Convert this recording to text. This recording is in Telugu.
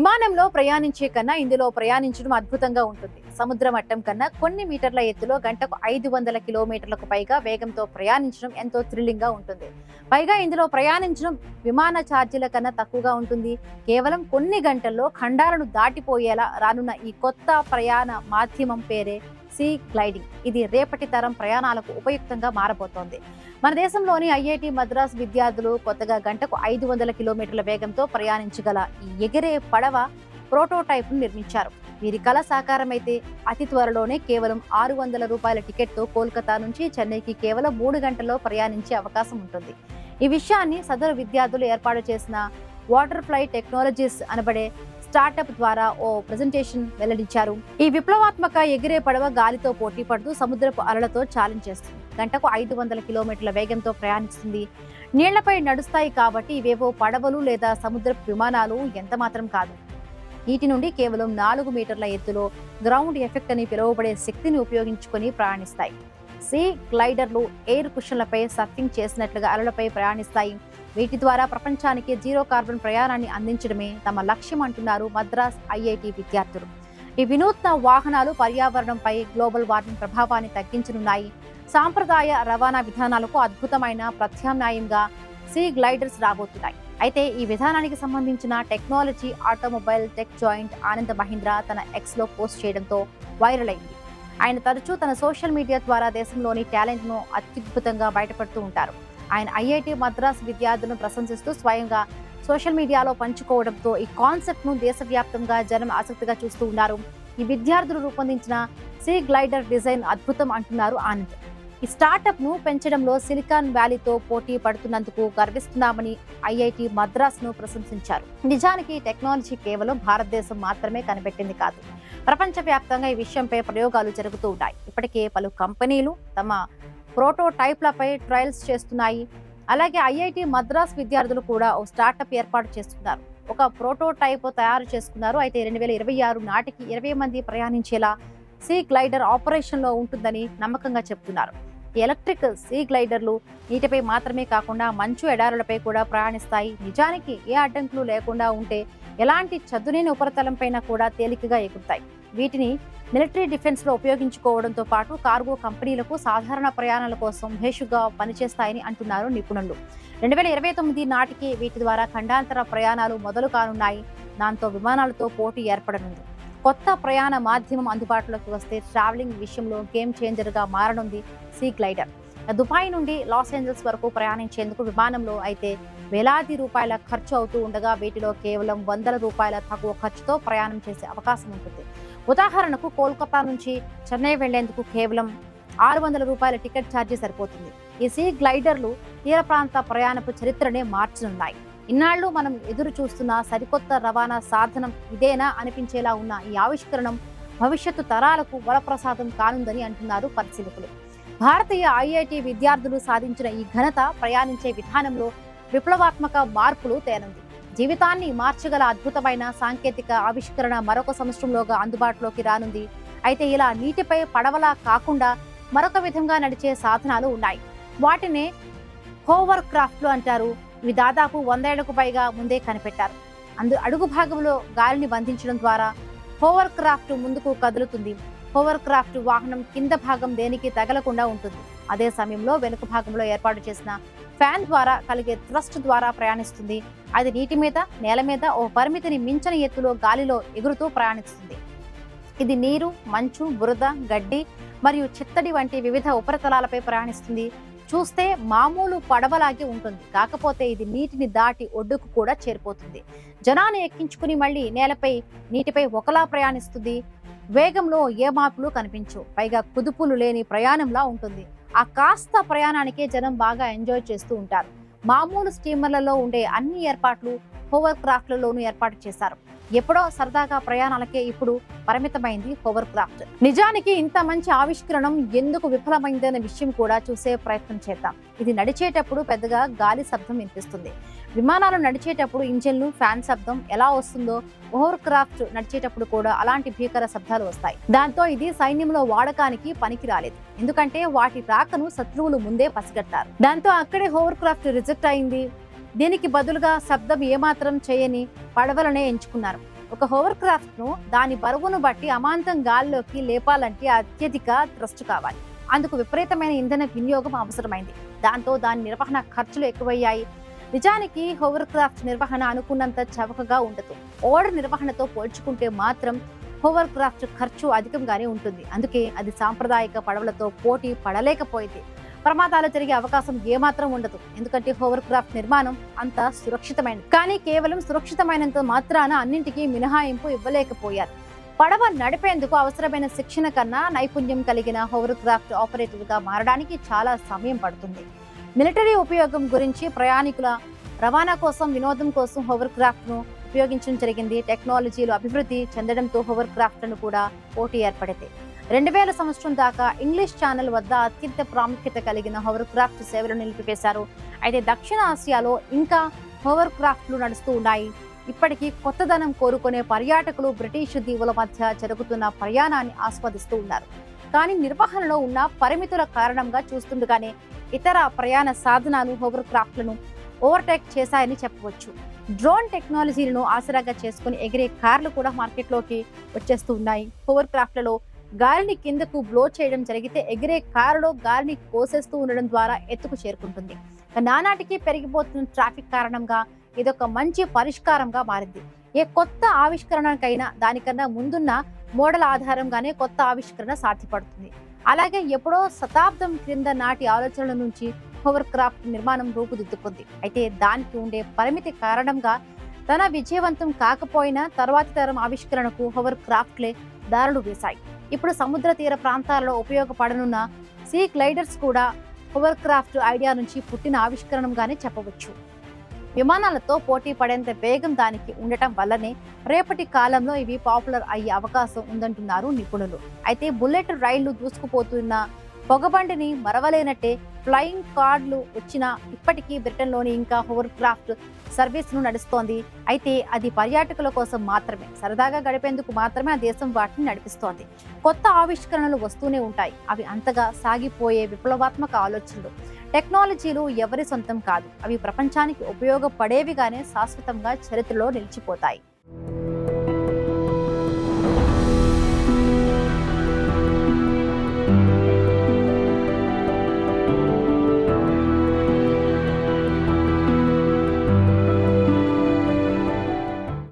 విమానంలో ప్రయాణించే కన్నా ఇందులో ప్రయాణించడం అద్భుతంగా ఉంటుంది. సముద్ర మట్టం కన్నా కొన్ని మీటర్ల ఎత్తులో గంటకు 500 కిలోమీటర్లకు పైగా వేగంతో ప్రయాణించడం ఎంతో థ్రిల్లింగ్ గా ఉంటుంది. పైగా ఇందులో ప్రయాణించడం విమాన ఛార్జీల కన్నా తక్కువగా ఉంటుంది. కేవలం కొన్ని గంటల్లో ఖండాలను దాటిపోయేలా రానున్న ఈ కొత్త ప్రయాణ మాధ్యమం పేరే సీ గ్లైడింగ్. ఇది రేపటి తరం ప్రయాణాలకు ఉపయుక్తంగా మారబోతోంది. మన దేశంలోని ఐఐటి మద్రాస్ విద్యార్థులు కొత్తగా గంటకు 500 కిలోమీటర్ల వేగంతో ప్రయాణించగల ఈ ఎగిరే పడవ ప్రోటోటైప్ ను నిర్మించారు. వీరి కళ సాకారమైతే అతి త్వరలోనే కేవలం ₹600 టికెట్తో కోల్కతా నుంచి చెన్నైకి కేవలం 3 గంటల్లో ప్రయాణించే అవకాశం ఉంటుంది. ఈ విషయాన్ని సదరు విద్యార్థులు ఏర్పాటు చేసిన వాటర్ ఫ్లై టెక్నాలజీస్ అనబడే స్టార్టప్ ద్వారా ఓ ప్రెజెంటేషన్ వెల్లడించారు. ఈ విప్లవాత్మక ఎగిరే పడవ గాలితో పోటీ పడుతూ సముద్రపు అలలతో ఛాలెంజ్ చేస్తుంది. గంటకు 500 కిలోమీటర్ల వేగంతో ప్రయాణిస్తుంది. నీళ్లపై నడుస్తాయి కాబట్టి ఇవేవో పడవలు లేదా సముద్రపు విమానాలు ఎంత మాత్రం కాదు. నీటి నుండి కేవలం 4 మీటర్ల ఎత్తులో గ్రౌండ్ ఎఫెక్ట్ అని పిలువబడే శక్తిని ఉపయోగించుకొని ప్రయాణిస్తాయి. సీ గ్లైడర్లు ఎయిర్ కుషన్లపై సర్ఫింగ్ చేసినట్లుగా అలలపై ప్రయాణిస్తాయి. వీటి ద్వారా ప్రపంచానికి జీరో కార్బన్ ప్రయాణాన్ని అందించడమే తమ లక్ష్యం అంటున్నారు మద్రాస్ ఐఐటి విద్యార్థులు. ఈ వినూత్న వాహనాలు పర్యావరణంపై గ్లోబల్ వార్మింగ్ ప్రభావాన్ని తగ్గించనున్నాయి. సాంప్రదాయ రవాణా విధానాలకు అద్భుతమైన ప్రత్యామ్నాయంగా సీ గ్లైడర్స్ రాబోతున్నాయి. అయితే ఈ విధానానికి సంబంధించిన technology automobile tech joint Anand Mahindra తన ఎక్స్ లో పోస్ట్ చేయడంతో వైరల్ అయింది. ఆయన తరచూ తన సోషల్ మీడియా ద్వారా దేశంలోని టాలెంట్ ను అత్యద్భుతంగా బయటపడుతూ ఉంటారు. ఆయన ఐఐటి మద్రాస్ విద్యార్థులను ప్రశంసిస్తూ స్వయంగా సోషల్ మీడియాలో పంచుకోవడంతో ఈ కాన్సెప్ట్ ను దేశవ్యాప్తంగా జనం ఆసక్తిగా చూస్తూ ఉన్నారు. ఈ విద్యార్థులు రూపొందించిన సీ గ్లైడర్ డిజైన్ అద్భుతం అంటున్నారు ఆనంద్. ఈ స్టార్టప్ ను పెంచడంలో సిలికాన్ వ్యాలీతో పోటీ పడుతున్నందుకు గర్విస్తున్నామని ఐఐటి మద్రాస్ ను ప్రశంసించారు. నిజానికి టెక్నాలజీ కేవలం భారతదేశం మాత్రమే కనిపెట్టింది కాదు. ప్రపంచవ్యాప్తంగా ఈ విషయంపై ప్రయోగాలు జరుగుతూ ఉంటాయి. ఇప్పటికే పలు కంపెనీలు తమ ప్రోటోటైప్లపై ట్రయల్స్ చేస్తున్నాయి. అలాగే ఐఐటి మద్రాస్ విద్యార్థులు కూడా ఓ స్టార్టప్ ఏర్పాటు చేస్తున్నారు. ఒక ప్రోటోటైప్ తయారు చేసుకున్నారు. అయితే 2026 నాటికి 20 మంది ప్రయాణించేలా సీ గ్లైడర్ ఆపరేషన్ లో ఉంటుందని నమ్మకంగా చెప్తున్నారు. ఈ ఎలక్ట్రిక్ సీ గ్లైడర్లు నీటిపై మాత్రమే కాకుండా మంచు ఎడారులపై కూడా ప్రయాణిస్తాయి. నిజానికి ఏ అడ్డంకులు లేకుండా ఉంటే ఎలాంటి చదునేని ఉపరితలంపైన కూడా తేలికగా ఎగురుతాయి. వీటిని మిలిటరీ డిఫెన్స్ లో ఉపయోగించుకోవడంతో పాటు కార్గో కంపెనీలకు సాధారణ ప్రయాణాల కోసం భేషుగా పనిచేస్తాయని అంటున్నారు నిపుణులు. 2029 నాటికి వీటి ద్వారా ఖండాంతర ప్రయాణాలు మొదలు కానున్నాయి. దాంతో విమానాలతో పోటీ ఏర్పడనుంది. కొత్త ప్రయాణ మాధ్యమం అందుబాటులోకి వస్తే ట్రావెలింగ్ విషయంలో గేమ్ చేంజర్ గా మారనుంది సీ గ్లైడర్. దుబాయ్ నుండి లాస్ ఏంజల్స్ వరకు ప్రయాణించేందుకు విమానంలో అయితే వేలాది రూపాయల ఖర్చు అవుతూ ఉండగా వీటిలో కేవలం ₹100 తక్కువ ఖర్చుతో ప్రయాణం చేసే అవకాశం ఉంటుంది. ఉదాహరణకు కోల్కతా నుంచి చెన్నై వెళ్లేందుకు కేవలం ₹600 టికెట్ ఛార్జీ సరిపోతుంది. ఈ సీ గ్లైడర్లు తీర ప్రాంత ప్రయాణపు చరిత్రనే మార్చనున్నాయి. ఇన్నాళ్లు మనం ఎదురు చూస్తున్న సరికొత్త రవాణా సాధనం ఇదేనా అనిపించేలా ఉన్న ఈ ఆవిష్కరణం భవిష్యత్తు తరాలకు వరప్రసాదం కానుందని అంటున్నారు పరిశీలకులు. భారతీయ ఐఐటి విద్యార్థులు సాధించిన ఈ ఘనత ప్రయాణించే విధానంలో విప్లవాత్మక మార్పులు తేనుంది. జీవితాన్ని మార్చగల అద్భుతమైన సాంకేతిక ఆవిష్కరణ మరొక సంవత్సరంలోగా అందుబాటులోకి రానుంది. అయితే ఇలా నీటిపై పడవలా కాకుండా మరొక విధంగా నడిచే సాధనాలు ఉన్నాయి. వాటినే హోవర్ క్రాఫ్ట్లు అంటారు. ఇవి దాదాపు 100 ఏళ్లకు పైగా ముందే కనిపెట్టారు. అడుగు భాగంలో గాలిని బంధించడం ద్వారా హోవర్ క్రాఫ్ట్ ముందుకు కదులుతుంది. హోవర్ క్రాఫ్ట్ వాహనం కింద భాగం దేనికి తగలకుండా ఉంటుంది. అదే సమయంలో వెనుక భాగంలో ఏర్పాటు చేసిన ఫ్యాన్ ద్వారా కలిగే థ్రస్ట్ ద్వారా ప్రయాణిస్తుంది. అది నీటి మీద, నేల మీద ఓ పరిమితిని మించని ఎత్తులో గాలిలో ఎగురుతూ ప్రయాణిస్తుంది. ఇది నీరు, మంచు, బురద, గడ్డి మరియు చిత్తడి వంటి వివిధ ఉపరితలాలపై ప్రయాణిస్తుంది. చూస్తే మామూలు పడవలాగే ఉంటుంది. కాకపోతే ఇది నీటిని దాటి ఒడ్డుకు కూడా చేరిపోతుంది. జనాన్ని ఎక్కించుకుని మళ్ళీ నేలపై, నీటిపై ఒకలా ప్రయాణిస్తుంది. వేగంలో ఏ మార్పులు కనిపించవు. పైగా కుదుపులు లేని ప్రయాణంలా ఉంటుంది. ఆ కాస్త ప్రయాణానికే జనం బాగా ఎంజాయ్ చేస్తూ ఉంటారు. మామూలు స్టీమర్లలో ఉండే అన్ని ఏర్పాట్లు హోవర్ క్రాఫ్ట్లలోనూ ఏర్పాటు చేశారు. ఎప్పుడో సరదాగా ప్రయాణాలకే ఇప్పుడు పరిమితమైంది హోవర్ క్రాఫ్ట్. నిజానికి ఇంత మంచి ఆవిష్కరణం ఎందుకు విఫలమైందనే విషయం కూడా చూసే ప్రయత్నం చేద్దాం. ఇది నడిచేటప్పుడు పెద్దగా గాలి శబ్దం వినిపిస్తుంది. విమానాలు నడిచేటప్పుడు ఇంజిన్లు, ఫ్యాన్ శబ్దం ఎలా వస్తుందో హోవర్ క్రాఫ్ట్ నడిచేటప్పుడు కూడా అలాంటి భీకర శబ్దాలు వస్తాయి. దాంతో ఇది సైన్యంలో వాడకానికి పనికి రాలేదు. ఎందుకంటే వాటి రాకను శత్రువులు ముందే పసిగట్టారు. దాంతో అక్కడే హోవర్ క్రాఫ్ట్ రిజెక్ట్ అయింది. దీనికి బదులుగా శబ్దం ఏమాత్రం చేయని పడవలనే ఎంచుకున్నారు. ఒక హోవర్ క్రాఫ్ట్ ను దాని బరువును బట్టి అమాంతం గాల్లోకి లేపాలంటే అత్యధిక థ్రస్ట్ కావాలి. అందుకు విపరీతమైన ఇంధన వినియోగం అవసరమైంది. దాంతో దాని నిర్వహణ ఖర్చులు ఎక్కువయ్యాయి. నిజానికి హోవర్ క్రాఫ్ట్ నిర్వహణ అనుకున్నంత చవకగా ఉండదు. ఓడర్ నిర్వహణతో పోల్చుకుంటే మాత్రం హోవర్ క్రాఫ్ట్ ఖర్చు అధికంగానే ఉంటుంది. అందుకే అది సాంప్రదాయిక పడవలతో పోటీ పడలేకపోయింది. ప్రమాదాలు జరిగే అవకాశం ఏమాత్రం ఉండదు, ఎందుకంటే హోవర్ క్రాఫ్ట్ నిర్మాణం అంత సురక్షితమైనది. కానీ కేవలం సురక్షితమైనంత మాత్రాన అన్నింటికీ మినహాయింపు ఇవ్వలేకపోయారు. పడవ నడిపేందుకు అవసరమైన శిక్షణ కన్నా నైపుణ్యం కలిగిన హోవర్ క్రాఫ్ట్ ఆపరేటర్గా మారడానికి చాలా సమయం పడుతుంది. మిలిటరీ ఉపయోగం గురించి, ప్రయాణికుల రవాణా కోసం, వినోదం కోసం హోవర్ క్రాఫ్ట్ ను ఉపయోగించడం జరిగింది. టెక్నాలజీలు అభివృద్ధి చెందడంతో హోవర్ క్రాఫ్ట్లను కూడా పోటీ ఏర్పడింది. 2000 సంవత్సరం దాకా ఇంగ్లీష్ ఛానల్ వద్ద అత్యంత ప్రాముఖ్యత కలిగిన హోవర్ క్రాఫ్ట్ సేవలను నిలిపివేశారు. అయితే దక్షిణ ఆసియాలో ఇంకా హోవర్ క్రాఫ్ట్లు నడుస్తూ ఉన్నాయి. ఇప్పటికీ కొత్తదనం కోరుకునే పర్యాటకులు బ్రిటిష్ దీవుల మధ్య జరుగుతున్న ప్రయాణాన్ని ఆస్వాదిస్తూ ఉన్నారు. కానీ నిర్వహణలో ఉన్న పరిమితుల కారణంగా చూస్తుండగానే ఇతర ప్రయాణ సాధనాలు హోవర్ క్రాఫ్ట్లను ఓవర్టేక్ చేశాయని చెప్పవచ్చు. డ్రోన్ టెక్నాలజీలను ఆసరాగా చేసుకుని ఎగిరే కార్లు కూడా మార్కెట్లోకి వచ్చేస్తూ ఉన్నాయి. హోవర్ క్రాఫ్ట్లలో గాలిని కిందకు బ్లో చేయడం జరిగితే ఎగిరే కారులో గాలిని కోసేస్తూ ఉండడం ద్వారా ఎత్తుకు చేరుకుంటుంది. నానాటికి పెరిగిపోతున్న ట్రాఫిక్ కారణంగా ఇదొక మంచి పరిష్కారంగా మారింది. ఏ కొత్త ఆవిష్కరణకైనా దానికన్నా ముందున్న మోడల్ ఆధారంగానే కొత్త ఆవిష్కరణ సాధ్యపడుతుంది. అలాగే ఎప్పుడో శతాబ్దం క్రింద నాటి ఆలోచనల నుంచి హోవర్ క్రాఫ్ట్ నిర్మాణం రూపుదిద్దుకుంది. అయితే దానికి ఉండే పరిమితి కారణంగా తన విజయవంతం కాకపోయినా తర్వాతి తరం ఆవిష్కరణకు హోవర్ క్రాఫ్ట్లే దారులు వేశాయి. ఇప్పుడు సముద్ర తీర ప్రాంతాలలో ఉపయోగపడనున్న సీ గ్లైడర్స్ కూడా హోవర్ క్రాఫ్ట్ ఐడియా నుంచి పుట్టిన ఆవిష్కరణంగానే చెప్పవచ్చు. విమానాలతో పోటీ పడేంత వేగం దానికి ఉండటం వల్లనే రేపటి కాలంలో ఇవి పాపులర్ అయ్యే అవకాశం ఉందంటున్నారు నిపుణులు. అయితే బుల్లెట్ రైళ్లు దూసుకుపోతున్న పొగబండిని మరవలేనట్టే ఫ్లయింగ్ కార్డులు వచ్చినా ఇప్పటికీ బ్రిటన్లోని ఇంకా హోవర్ క్రాఫ్ట్ సర్వీస్ ను నడుస్తోంది. అయితే అది పర్యాటకుల కోసం మాత్రమే, సరదాగా గడిపేందుకు మాత్రమే ఆ దేశం వాటిని నడిపిస్తోంది. కొత్త ఆవిష్కరణలు వస్తూనే ఉంటాయి. అవి అంతగా సాగిపోయే విప్లవాత్మక ఆలోచనలు. టెక్నాలజీలు ఎవరి సొంతం కాదు, అవి ప్రపంచానికి ఉపయోగపడేవిగానే శాశ్వతంగా చరిత్రలో నిలిచిపోతాయి.